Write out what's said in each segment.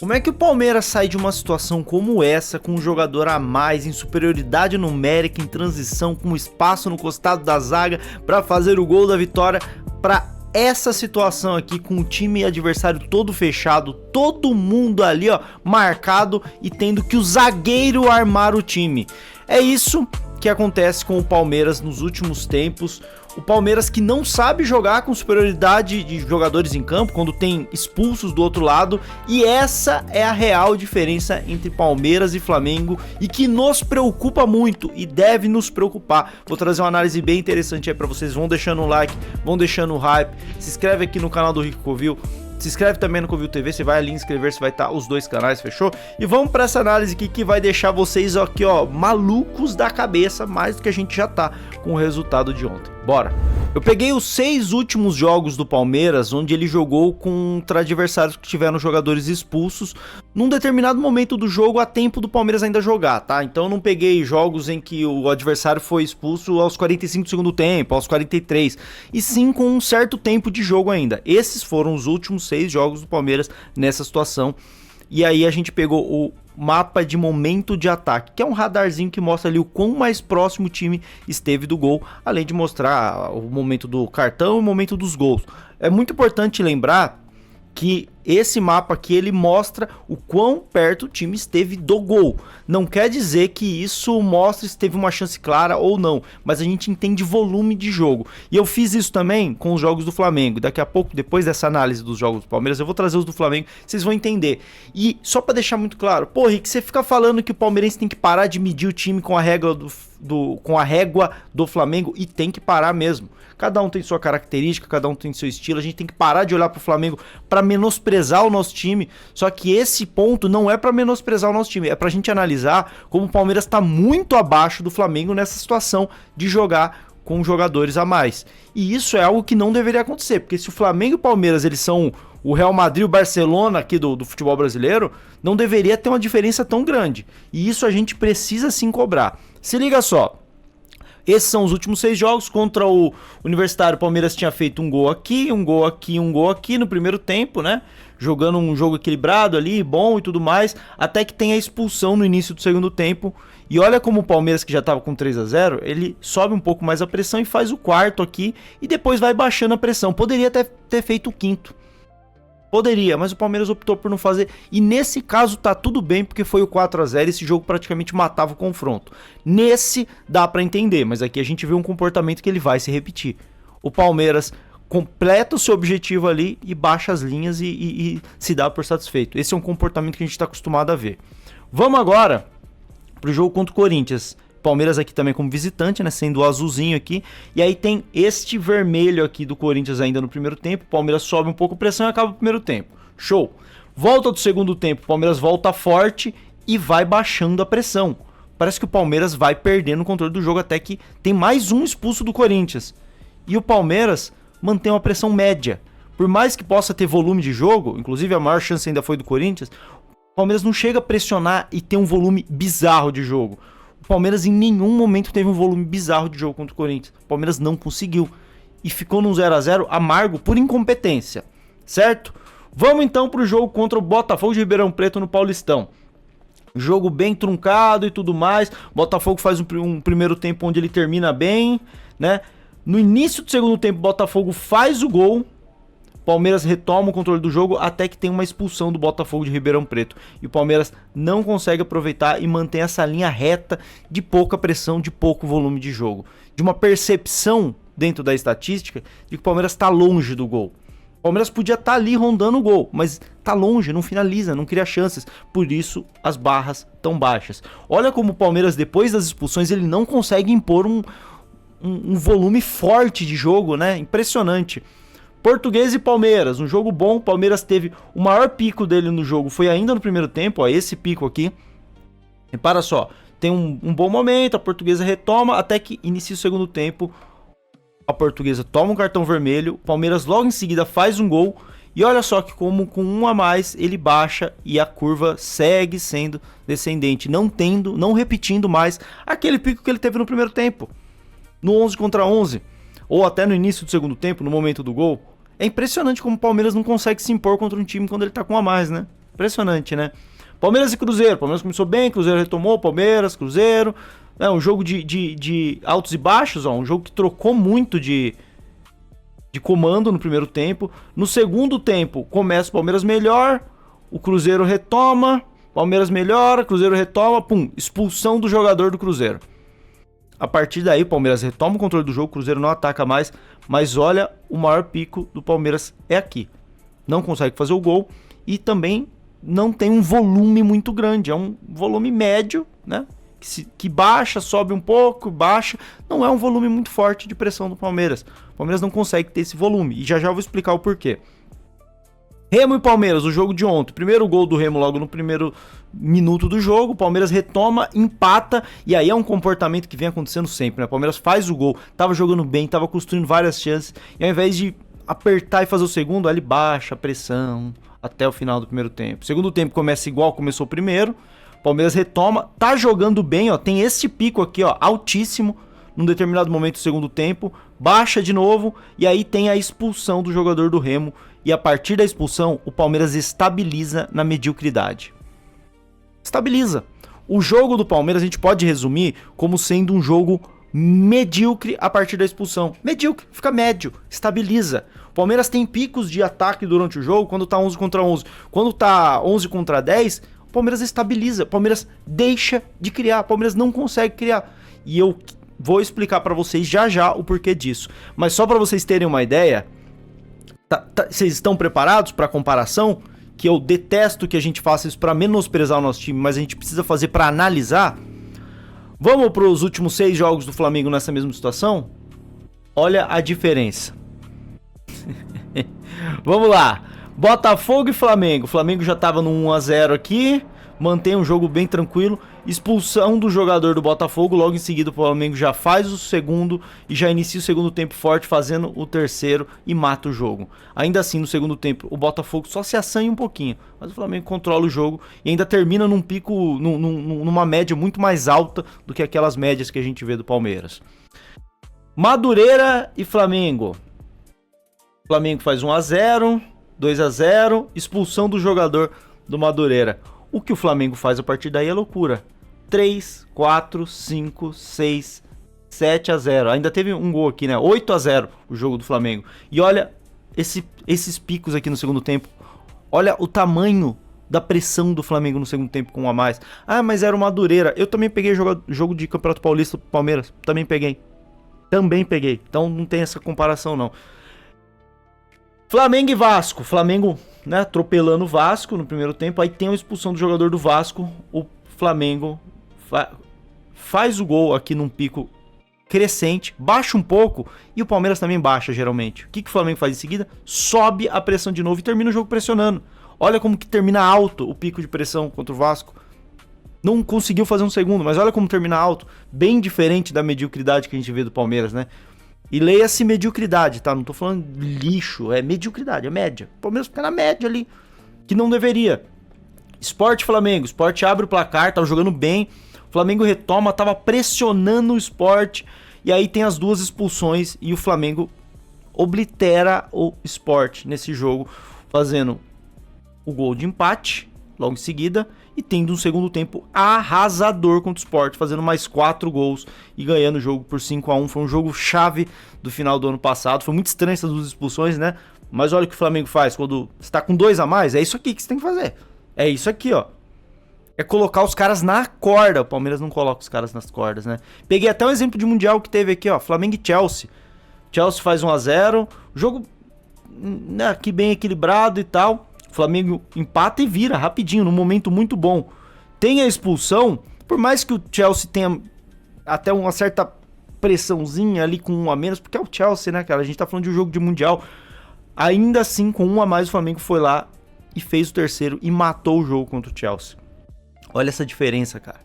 Como é que o Palmeiras sai de uma situação como essa, com um jogador a mais, em superioridade numérica, em transição, com espaço no costado da zaga para fazer o gol da vitória, para essa situação aqui com o time adversário todo fechado, todo mundo ali ó, marcado e tendo que o zagueiro armar o time? É isso que acontece com o Palmeiras nos últimos tempos. O Palmeiras que não sabe jogar com superioridade de jogadores em campo, quando tem expulsos do outro lado, e essa é a real diferença entre Palmeiras e Flamengo e que nos preocupa muito e deve nos preocupar. Vou trazer uma análise bem interessante aí pra vocês, vão deixando um like, vão deixando o hype, se inscreve aqui no canal do Rico Covil. Se inscreve também no Covil TV, você vai ali inscrever-se, vai estar os dois canais, fechou? E vamos para essa análise aqui que vai deixar vocês aqui, ó, malucos da cabeça, mais do que a gente já tá com o resultado de ontem. Bora! Eu peguei os 6 últimos jogos do Palmeiras, onde ele jogou contra adversários que tiveram jogadores expulsos, num determinado momento do jogo, a tempo do Palmeiras ainda jogar, tá? Então eu não peguei jogos em que o adversário foi expulso aos 45 do segundo tempo, aos 43, e sim com um certo tempo de jogo ainda. Esses foram os últimos 6 jogos do Palmeiras nessa situação. E aí a gente pegou o mapa de momento de ataque, que é um radarzinho que mostra ali o quão mais próximo o time esteve do gol, além de mostrar o momento do cartão e o momento dos gols. É muito importante lembrar que esse mapa aqui ele mostra o quão perto o time esteve do gol. Não quer dizer que isso mostre se teve uma chance clara ou não, mas a gente entende volume de jogo. E eu fiz isso também com os jogos do Flamengo. Daqui a pouco, depois dessa análise dos jogos do Palmeiras, eu vou trazer os do Flamengo, vocês vão entender. E só para deixar muito claro, pô, Rick, você fica falando que o palmeirense tem que parar de medir o time com a régua com a régua do Flamengo, e tem que parar mesmo. Cada um tem sua característica, cada um tem seu estilo, a gente tem que parar de olhar pro Flamengo para menosprezar o nosso time, só que esse ponto não é para menosprezar o nosso time, é pra gente analisar como o Palmeiras tá muito abaixo do Flamengo nessa situação de jogar com jogadores a mais. E isso é algo que não deveria acontecer, porque se o Flamengo e o Palmeiras eles são o Real Madrid e o Barcelona aqui do futebol brasileiro, não deveria ter uma diferença tão grande. E isso a gente precisa sim cobrar. Se liga só, esses são os últimos 6 jogos. Contra o Universitário, o Palmeiras tinha feito um gol aqui, um gol aqui, um gol aqui no primeiro tempo, né? Jogando um jogo equilibrado ali, bom e tudo mais, até que tem a expulsão no início do segundo tempo. E olha como o Palmeiras, que já estava com 3-0, ele sobe um pouco mais a pressão e faz o quarto aqui, e depois vai baixando a pressão. Poderia ter feito o quinto. Poderia, mas o Palmeiras optou por não fazer, e nesse caso tá tudo bem, porque foi o 4-0, esse jogo praticamente matava o confronto. Nesse dá pra entender, mas aqui a gente vê um comportamento que ele vai se repetir. O Palmeiras completa o seu objetivo ali e baixa as linhas e se dá por satisfeito. Esse é um comportamento que a gente tá acostumado a ver. Vamos agora pro jogo contra o Corinthians. Palmeiras aqui também como visitante, né, sendo o azulzinho aqui, e aí tem este vermelho aqui do Corinthians ainda no primeiro tempo. O Palmeiras sobe um pouco a pressão e acaba o primeiro tempo. Show! Volta do segundo tempo, o Palmeiras volta forte e vai baixando a pressão. Parece que o Palmeiras vai perdendo o controle do jogo até que tem mais um expulso do Corinthians. E o Palmeiras mantém uma pressão média. Por mais que possa ter volume de jogo, inclusive a maior chance ainda foi do Corinthians, o Palmeiras não chega a pressionar e ter um volume bizarro de jogo. O Palmeiras em nenhum momento teve um volume bizarro de jogo contra o Corinthians. O Palmeiras não conseguiu. E ficou num 0-0 amargo por incompetência. Certo? Vamos então pro jogo contra o Botafogo de Ribeirão Preto no Paulistão. Jogo bem truncado e tudo mais. O Botafogo faz um primeiro tempo onde ele termina bem, né? No início do segundo tempo, o Botafogo faz o gol. Palmeiras retoma o controle do jogo até que tem uma expulsão do Botafogo de Ribeirão Preto. E o Palmeiras não consegue aproveitar e mantém essa linha reta de pouca pressão, de pouco volume de jogo. De uma percepção dentro da estatística de que o Palmeiras está longe do gol. O Palmeiras podia estar ali rondando o gol, mas está longe, não finaliza, não cria chances. Por isso as barras tão baixas. Olha como o Palmeiras, depois das expulsões, ele não consegue impor um volume forte de jogo, né? Impressionante. Português e Palmeiras, um jogo bom. O Palmeiras teve o maior pico dele no jogo, foi ainda no primeiro tempo, ó, esse pico aqui. Repara só, tem um bom momento, a Portuguesa retoma, até que inicia o segundo tempo. A Portuguesa toma um cartão vermelho, o Palmeiras logo em seguida faz um gol. E olha só que como com um a mais ele baixa e a curva segue sendo descendente, não repetindo mais aquele pico que ele teve no primeiro tempo. No 11 contra 11, ou até no início do segundo tempo, no momento do gol. É impressionante como o Palmeiras não consegue se impor contra um time quando ele tá com um a mais, né? Impressionante, né? Palmeiras e Cruzeiro. Palmeiras começou bem, Cruzeiro retomou, Palmeiras, Cruzeiro. É um jogo de altos e baixos, ó. Um jogo que trocou muito de comando no primeiro tempo. No segundo tempo, começa o Palmeiras melhor, o Cruzeiro retoma, Palmeiras melhora, Cruzeiro retoma, pum, expulsão do jogador do Cruzeiro. A partir daí, o Palmeiras retoma o controle do jogo, o Cruzeiro não ataca mais, mas olha, o maior pico do Palmeiras é aqui. Não consegue fazer o gol e também não tem um volume muito grande, é um volume médio, né? Que baixa, sobe um pouco, baixa. Não é um volume muito forte de pressão do Palmeiras. O Palmeiras não consegue ter esse volume. E já já eu vou explicar o porquê. Remo e Palmeiras, o jogo de ontem. Primeiro gol do Remo logo no primeiro minuto do jogo. O Palmeiras retoma, empata. E aí é um comportamento que vem acontecendo sempre, né? O Palmeiras faz o gol, tava jogando bem, tava construindo várias chances. E ao invés de apertar e fazer o segundo, ele baixa a pressão até o final do primeiro tempo. O segundo tempo começa igual começou o primeiro. Palmeiras retoma, tá jogando bem, ó, tem esse pico aqui, ó, altíssimo, num determinado momento do segundo tempo, baixa de novo, e aí tem a expulsão do jogador do Remo, e a partir da expulsão, o Palmeiras estabiliza na mediocridade. Estabiliza. O jogo do Palmeiras a gente pode resumir como sendo um jogo medíocre a partir da expulsão. Medíocre, fica médio, estabiliza. O Palmeiras tem picos de ataque durante o jogo, quando tá 11 contra 11. Quando tá 11 contra 10... o Palmeiras estabiliza, o Palmeiras deixa de criar, o Palmeiras não consegue criar. E eu vou explicar pra vocês já já o porquê disso. Mas só pra vocês terem uma ideia, vocês estão preparados pra comparação? Que eu detesto que a gente faça isso pra menosprezar o nosso time, mas a gente precisa fazer pra analisar. Vamos pros últimos 6 jogos do Flamengo nessa mesma situação? Olha a diferença. Vamos lá. Botafogo e Flamengo. O Flamengo já tava no 1-0 aqui, mantém um jogo bem tranquilo. Expulsão do jogador do Botafogo, logo em seguida o Flamengo já faz o segundo e já inicia o segundo tempo forte, fazendo o terceiro e mata o jogo. Ainda assim, no segundo tempo, o Botafogo só se assanha um pouquinho, mas o Flamengo controla o jogo e ainda termina num pico, numa média muito mais alta do que aquelas médias que a gente vê do Palmeiras. Madureira e Flamengo. O Flamengo faz 1-0... 2-0, expulsão do jogador do Madureira. O que o Flamengo faz a partir daí é loucura. 3, 4, 5, 6, 7-0. Ainda teve um gol aqui, né? 8-0 o jogo do Flamengo. E olha esses picos aqui no segundo tempo. Olha o tamanho da pressão do Flamengo no segundo tempo com um a mais. Ah, mas era o Madureira. Eu também peguei jogo de Campeonato Paulista pro Palmeiras. Também peguei. Então não tem essa comparação não. Flamengo e Vasco. Flamengo, né, atropelando o Vasco no primeiro tempo. Aí tem a expulsão do jogador do Vasco. O Flamengo faz o gol aqui num pico crescente, baixa um pouco e o Palmeiras também baixa geralmente. O que o Flamengo faz em seguida? Sobe a pressão de novo e termina o jogo pressionando. Olha como que termina alto o pico de pressão contra o Vasco. Não conseguiu fazer um segundo, mas olha como termina alto. Bem diferente da mediocridade que a gente vê do Palmeiras, né? E leia-se mediocridade, tá? Não tô falando lixo, é mediocridade, é média. O Palmeiras fica na média ali, que não deveria. Sport Flamengo, Sport abre o placar, tava jogando bem. O Flamengo retoma, tava pressionando o Sport. E aí tem as duas expulsões e o Flamengo oblitera o Sport nesse jogo, fazendo o gol de empate logo em seguida e tendo um segundo tempo arrasador contra o Sport, fazendo mais 4 gols e ganhando o jogo por 5-1. Foi um jogo chave do final do ano passado. Foi muito estranho essas duas expulsões, né? Mas olha o que o Flamengo faz quando está com 2 a mais. É isso aqui que você tem que fazer. É isso aqui, ó. É colocar os caras na corda. O Palmeiras não coloca os caras nas cordas, né? Peguei até um exemplo de mundial que teve aqui, ó. Flamengo e Chelsea. Chelsea faz 1-0. Jogo, né, aqui bem equilibrado e tal. Flamengo empata e vira rapidinho, num momento muito bom. Tem a expulsão, por mais que o Chelsea tenha até uma certa pressãozinha ali com 1 a menos, porque é o Chelsea, né, cara? A gente tá falando de um jogo de mundial. Ainda assim, com 1 a mais, o Flamengo foi lá e fez o terceiro e matou o jogo contra o Chelsea. Olha essa diferença, cara.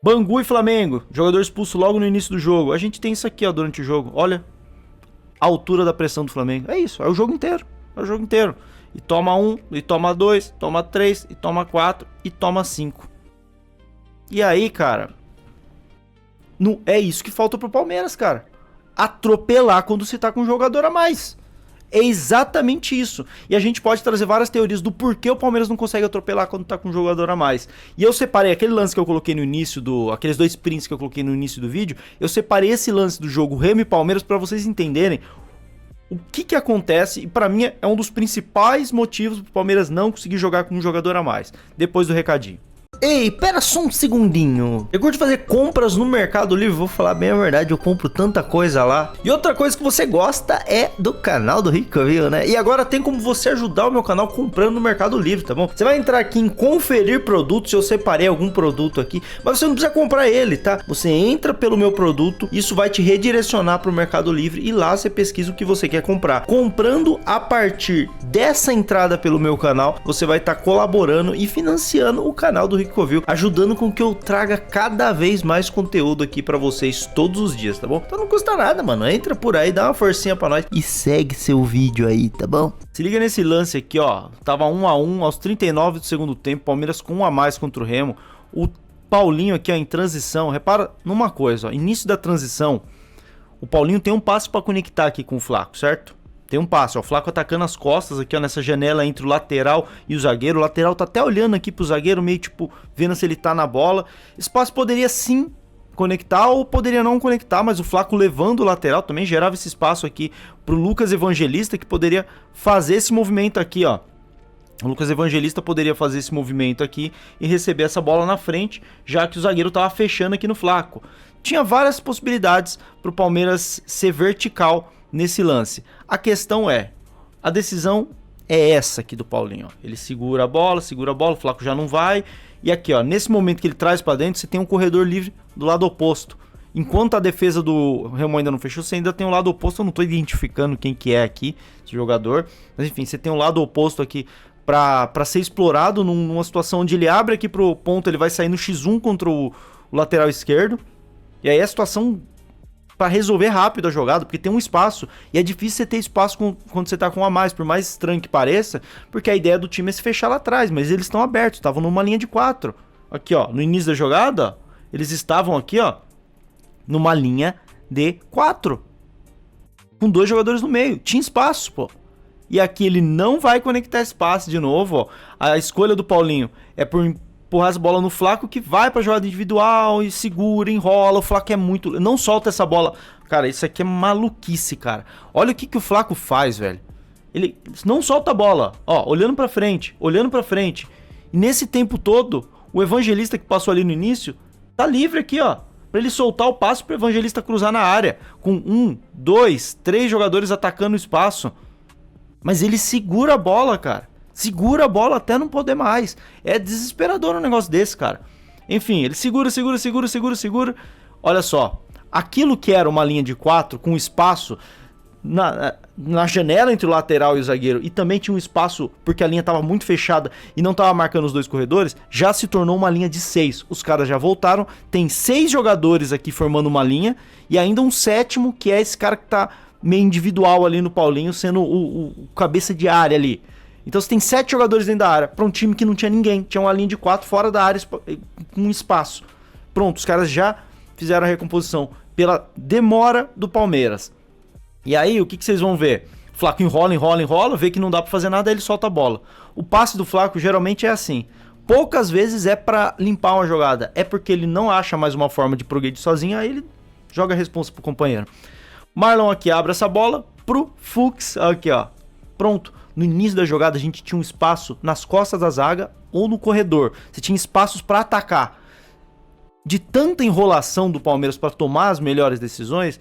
Bangu e Flamengo, jogador expulso logo no início do jogo. A gente tem isso aqui, ó, durante o jogo. Olha a altura da pressão do Flamengo. É isso, é o jogo inteiro. É o jogo inteiro. E toma 1, e toma 2, toma 3, e toma 4, e toma 5. E aí, cara, é isso que falta pro Palmeiras, cara. Atropelar quando se tá com um jogador a mais. É exatamente isso. E a gente pode trazer várias teorias do porquê o Palmeiras não consegue atropelar quando tá com um jogador a mais. E eu separei aquele lance que eu coloquei no início aqueles 2 prints que eu coloquei no início do vídeo, eu separei esse lance do jogo Remo e Palmeiras para vocês entenderem o que acontece, e pra mim é um dos principais motivos pro Palmeiras não conseguir jogar com um jogador a mais, depois do recadinho. Ei, pera só um segundinho. Eu gosto de fazer compras no Mercado Livre, vou falar bem a verdade, eu compro tanta coisa lá. E outra coisa que você gosta é do canal do Ricoville, né? E agora tem como você ajudar o meu canal comprando no Mercado Livre, tá bom? Você vai entrar aqui em conferir produtos, eu separei algum produto aqui, mas você não precisa comprar ele, tá? Você entra pelo meu produto, isso vai te redirecionar pro Mercado Livre e lá você pesquisa o que você quer comprar. Comprando a partir dessa entrada pelo meu canal, você vai estar colaborando e financiando o canal do Ricoville, ajudando com que eu traga cada vez mais conteúdo aqui pra vocês todos os dias, tá bom? Então não custa nada, mano. Entra por aí, dá uma forcinha pra nós e segue seu vídeo aí, tá bom? Se liga nesse lance aqui, ó. Tava 1 a 1 aos 39 do segundo tempo, Palmeiras com 1 a mais contra o Remo. O Paulinho aqui, ó, em transição. Repara numa coisa, ó. Início da transição, o Paulinho tem um passe pra conectar aqui com o Flaco, certo? Tem um passe, ó, o Flaco atacando as costas aqui, ó, nessa janela entre o lateral e o zagueiro. O lateral tá até olhando aqui pro zagueiro, meio tipo, vendo se ele tá na bola. Esse passe poderia sim conectar ou poderia não conectar, mas o Flaco levando o lateral também gerava esse espaço aqui pro Lucas Evangelista, que poderia fazer esse movimento aqui, ó. O Lucas Evangelista poderia fazer esse movimento aqui e receber essa bola na frente, já que o zagueiro tava fechando aqui no Flaco. Tinha várias possibilidades pro Palmeiras ser vertical nesse lance. A questão é, a decisão é essa aqui do Paulinho, ó. Ele segura a bola, o Flaco já não vai. E aqui, ó, nesse momento que ele traz pra dentro, você tem um corredor livre do lado oposto. Enquanto a defesa do Remo ainda não fechou, você ainda tem um lado oposto. Eu não tô identificando quem que é aqui, esse jogador. Mas enfim, você tem um lado oposto aqui pra ser explorado numa situação onde ele abre aqui pro ponto, ele vai sair no X1 contra o lateral esquerdo. E aí a situação para resolver rápido a jogada, porque tem um espaço, e é difícil você ter espaço quando você tá com um a mais, por mais estranho que pareça, porque a ideia do time é se fechar lá atrás, mas eles estão abertos, estavam numa linha de 4. Aqui, ó, no início da jogada, eles estavam aqui, ó, numa linha de 4. Com 2 jogadores no meio, tinha espaço, pô. E aqui ele não vai conectar esse passe de novo, ó. A escolha do Paulinho é por empurrar as bolas no Flaco, que vai pra jogada individual e segura, enrola. O Flaco é muito... não solta essa bola. Cara, isso aqui é maluquice, cara. Olha o que o Flaco faz, velho. Ele não solta a bola, ó, olhando pra frente, olhando pra frente. E nesse tempo todo, o Evangelista que passou ali no início, tá livre aqui, ó, pra ele soltar o passe pro Evangelista cruzar na área. Com 1, 2, 3 jogadores atacando o espaço. Mas ele segura a bola, cara. Segura a bola até não poder mais. É desesperador um negócio desse, cara. Enfim, ele segura. Olha só. Aquilo que era uma linha de 4 com espaço na janela entre o lateral e o zagueiro, e também tinha um espaço porque a linha estava muito fechada e não estava marcando os 2 corredores, já se tornou uma linha de 6. Os caras já voltaram. Tem 6 jogadores aqui formando uma linha e ainda um 7º, que é esse cara que tá meio individual ali no Paulinho, sendo o cabeça de área ali. Então você tem 7 jogadores dentro da área, para um time que não tinha ninguém, tinha uma linha de 4 fora da área com espaço. Pronto, os caras já fizeram a recomposição pela demora do Palmeiras. E aí, o que vocês vão ver? O Flaco enrola, vê que não dá para fazer nada, aí ele solta a bola. O passe do Flaco geralmente é assim. Poucas vezes é para limpar uma jogada, é porque ele não acha mais uma forma de progredir sozinho, aí ele joga a responsa pro companheiro. Marlon aqui abre essa bola pro Fux, aqui ó, pronto. No início da jogada a gente tinha um espaço nas costas da zaga ou no corredor. Você tinha espaços para atacar. De tanta enrolação do Palmeiras para tomar as melhores decisões,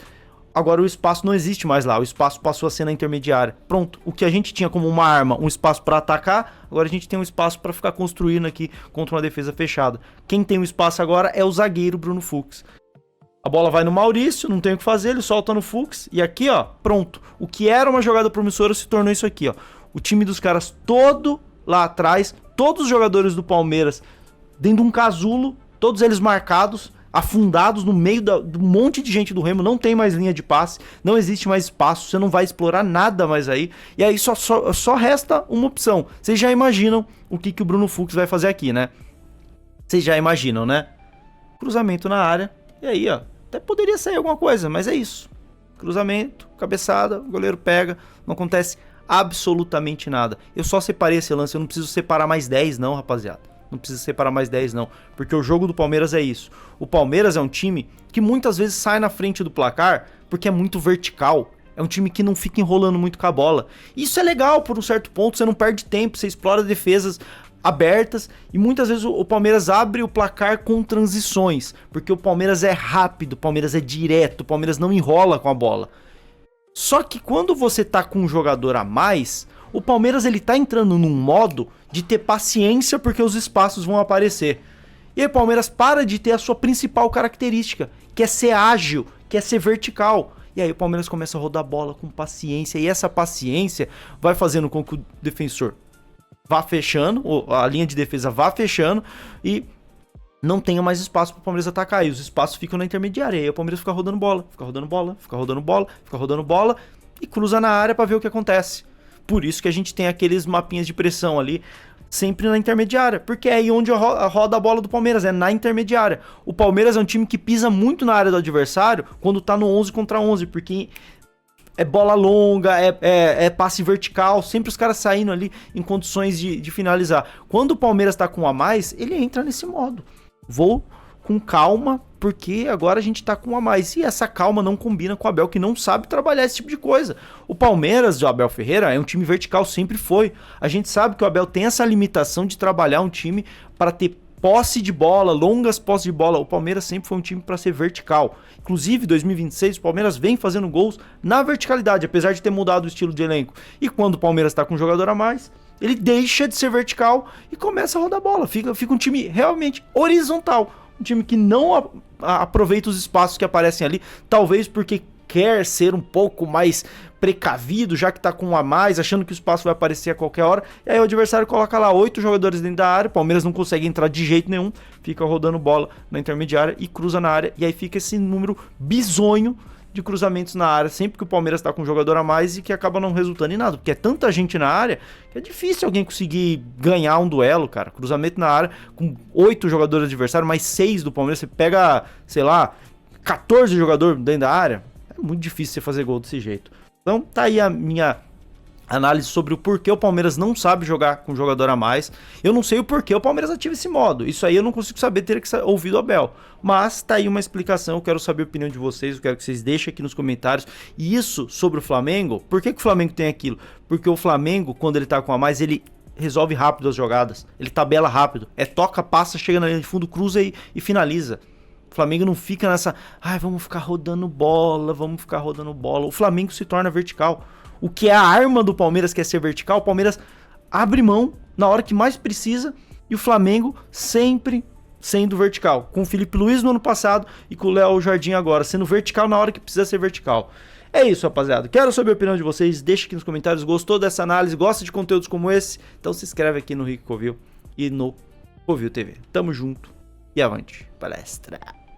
agora o espaço não existe mais lá. O espaço passou a ser na intermediária. Pronto, o que a gente tinha como uma arma, um espaço para atacar, agora a gente tem um espaço para ficar construindo aqui contra uma defesa fechada. Quem tem o espaço agora é o zagueiro Bruno Fux. A bola vai no Maurício, não tem o que fazer, ele solta no Fux. E aqui, ó, pronto. O que era uma jogada promissora se tornou isso aqui, ó. O time dos caras todo lá atrás, todos os jogadores do Palmeiras dentro de um casulo, todos eles marcados, afundados no meio do monte de gente do Remo. Não tem mais linha de passe, não existe mais espaço, você não vai explorar nada mais aí. E aí só resta uma opção. Vocês já imaginam o que o Bruno Fux vai fazer aqui, né? Vocês já imaginam, né? Cruzamento na área. E aí, ó, até poderia sair alguma coisa, mas é isso. cruzamento, cabeçada, o goleiro pega, não acontece absolutamente nada. Eu só separei esse lance, eu não preciso separar mais 10 não, rapaziada. Não precisa separar mais 10 não, porque o jogo do Palmeiras é isso. O Palmeiras é um time que muitas vezes sai na frente do placar porque é muito vertical. É um time que não fica enrolando muito com a bola. Isso é legal por um certo ponto, você não perde tempo, você explora defesas abertas e muitas vezes o Palmeiras abre o placar com transições, porque o Palmeiras é rápido, o Palmeiras é direto, o Palmeiras não enrola com a bola. Só que quando você tá com um jogador a mais, o Palmeiras ele tá entrando num modo de ter paciência porque os espaços vão aparecer. E aí o Palmeiras para de ter a sua principal característica, que é ser ágil, que é ser vertical. E aí o Palmeiras começa a rodar a bola com paciência, e essa paciência vai fazendo com que o defensor vá fechando, ou a linha de defesa vá fechando, e não tenha mais espaço para o Palmeiras atacar, e os espaços ficam na intermediária, e aí o Palmeiras fica rodando bola, fica rodando bola, fica rodando bola, fica rodando bola, e cruza na área para ver o que acontece. Por isso que a gente tem aqueles mapinhas de pressão ali, sempre na intermediária, porque é aí onde roda a bola do Palmeiras, é na intermediária. O Palmeiras é um time que pisa muito na área do adversário quando tá no 11 contra 11, porque é bola longa, é passe vertical, sempre os caras saindo ali em condições de finalizar. Quando o Palmeiras tá com um a mais, ele entra nesse modo. Vou com calma, porque agora a gente tá com um a mais. E essa calma não combina com o Abel, que não sabe trabalhar esse tipo de coisa. O Palmeiras do Abel Ferreira é um time vertical, sempre foi. A gente sabe que o Abel tem essa limitação de trabalhar um time para ter posse de bola, longas posses de bola. O Palmeiras sempre foi um time para ser vertical. Inclusive, em 2026, o Palmeiras vem fazendo gols na verticalidade, apesar de ter mudado o estilo de elenco. E quando o Palmeiras tá com um jogador a mais, ele deixa de ser vertical e começa a rodar bola. Fica um time realmente horizontal. Um time que não aproveita os espaços que aparecem ali, talvez porque quer ser um pouco mais precavido, já que tá com um a mais, achando que o espaço vai aparecer a qualquer hora, e aí o adversário coloca lá 8 jogadores dentro da área, o Palmeiras não consegue entrar de jeito nenhum, fica rodando bola na intermediária e cruza na área, e aí fica esse número bizonho de cruzamentos na área, sempre que o Palmeiras tá com um jogador a mais e que acaba não resultando em nada, porque é tanta gente na área que é difícil alguém conseguir ganhar um duelo, cara. Cruzamento na área com 8 jogadores adversários, mais 6 do Palmeiras, você pega, sei lá, 14 jogadores dentro da área, é muito difícil você fazer gol desse jeito. Então tá aí a minha análise sobre o porquê o Palmeiras não sabe jogar com jogador a mais. Eu não sei o porquê o Palmeiras ativa esse modo. Isso aí eu não consigo saber, teria que ouvir do Abel. Mas tá aí uma explicação, eu quero saber a opinião de vocês, eu quero que vocês deixem aqui nos comentários. E isso sobre o Flamengo, por que o Flamengo tem aquilo? Porque o Flamengo, quando ele tá com a mais, ele resolve rápido as jogadas. Ele tabela rápido. É toca, passa, chega na linha de fundo, cruza e finaliza. O Flamengo não fica nessa, vamos ficar rodando bola, vamos ficar rodando bola. O Flamengo se torna vertical. O que é a arma do Palmeiras, que é ser vertical, o Palmeiras abre mão na hora que mais precisa e o Flamengo sempre sendo vertical. Com o Felipe Luiz no ano passado e com o Léo Jardim agora, sendo vertical na hora que precisa ser vertical. É isso, rapaziada. Quero saber a opinião de vocês, deixa aqui nos comentários. Gostou dessa análise? Gosta de conteúdos como esse? Então se inscreve aqui no Rico Covil e no Covil TV. Tamo junto e avante palestra.